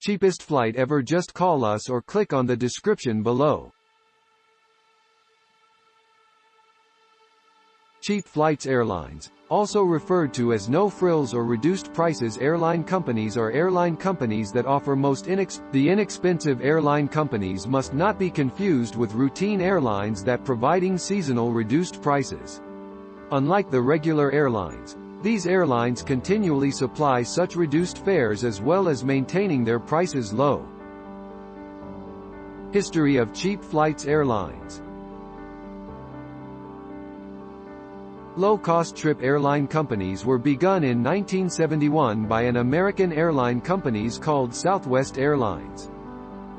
Cheapest flight ever. Just call us or click on the description below. Cheap flights. Airlines, also referred to as no-frills or reduced prices. Airline companies are airline companies that offer the inexpensive airline companies must not be confused with routine airlines that providing seasonal reduced prices. Unlike the regular airlines, these airlines continually supply such reduced fares as well as maintaining their prices low. History of cheap flights. Airlines. Low-cost trip airline companies were begun in 1971 by an American airline companies called Southwest Airlines.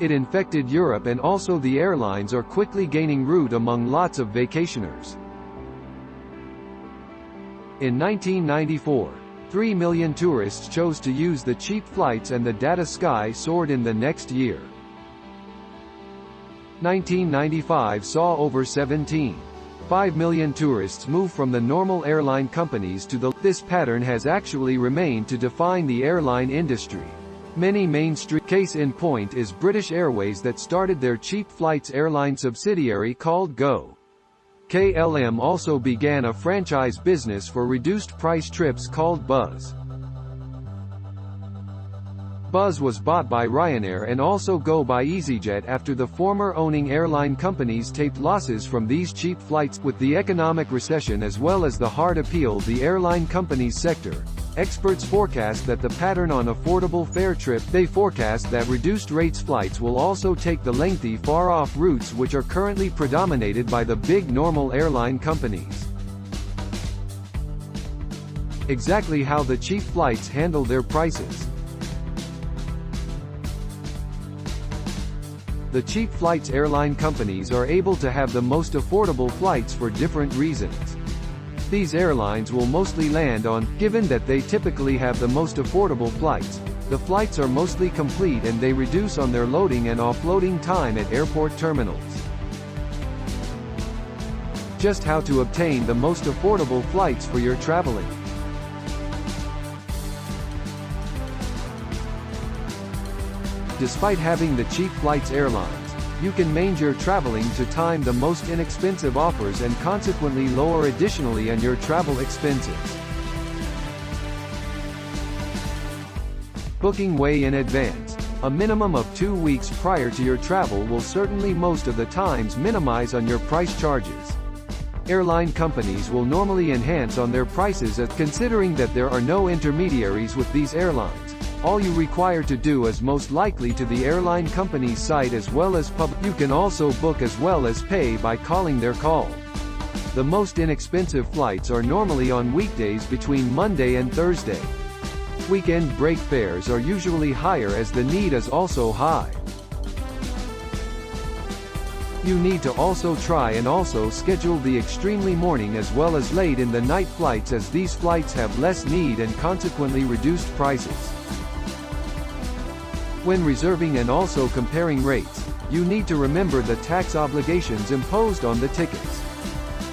It infected Europe, and also the airlines are quickly gaining root among lots of vacationers. In 1994, 3 million tourists chose to use the cheap flights, and the data sky soared in the next year. 1995 saw over 17.5 million tourists move from the normal airline companies to the. This pattern has actually remained to define the airline industry. Many mainstream. Case in point is British Airways that started their cheap flights airline subsidiary called Go. KLM also began a franchise business for reduced price trips called Buzz. Buzz was bought by Ryanair and also Go by EasyJet after the former owning airline companies taped losses from these cheap flights. With the economic recession as well as the hard appeal the airline companies sector, experts forecast that the pattern on affordable fare trip. They forecast that reduced rates flights will also take the lengthy far-off routes which are currently predominated by the big normal airline companies. Exactly how the cheap flights handle their prices. The cheap flights airline companies are able to have the most affordable flights for different reasons. These airlines will mostly land on, given that they typically have the most affordable flights, the flights are mostly complete and they reduce on their loading and offloading time at airport terminals. Just how to obtain the most affordable flights for your traveling. Despite having the cheap flights airlines, you can manage your traveling to time the most inexpensive offers and consequently lower additionally on your travel expenses. Booking way in advance. A minimum of 2 weeks prior to your travel will certainly most of the times minimize on your price charges. Airline companies will normally enhance on their prices considering that there are no intermediaries with these airlines. All you require to do is most likely to the airline company's site as well as You can also book as well as pay by calling their call. The most inexpensive flights are normally on weekdays between Monday and Thursday. Weekend break fares are usually higher as the need is also high. You need to also try and also schedule the extremely morning as well as late in the night flights as these flights have less need and consequently reduced prices. When reserving and also comparing rates, you need to remember the tax obligations imposed on the tickets.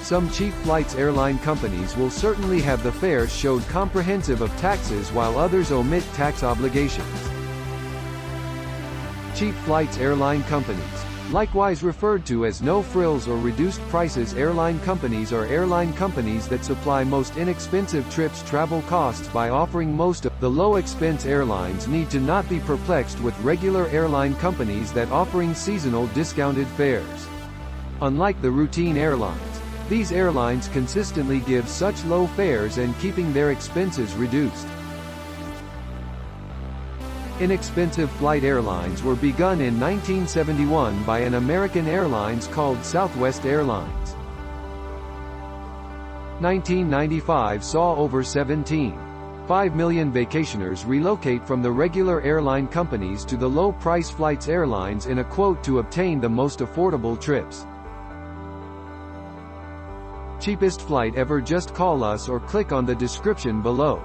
Some cheap flights airline companies will certainly have the fares showed comprehensive of taxes while others omit tax obligations. Cheap flights airline companies, likewise referred to as no-frills or reduced prices airline companies, are airline companies that supply most inexpensive trips travel costs by offering most of the low-expense. Airlines need to not be perplexed with regular airline companies that offering seasonal discounted fares. Unlike the routine airlines, these airlines consistently give such low fares and keeping their expenses reduced. Inexpensive flight airlines were begun in 1971 by an American Airlines called Southwest Airlines. 1995 saw over 17.5 million vacationers relocate from the regular airline companies to the low-price flights airlines in a quote to obtain the most affordable trips. Cheapest flight ever. Just call us or click on the description below.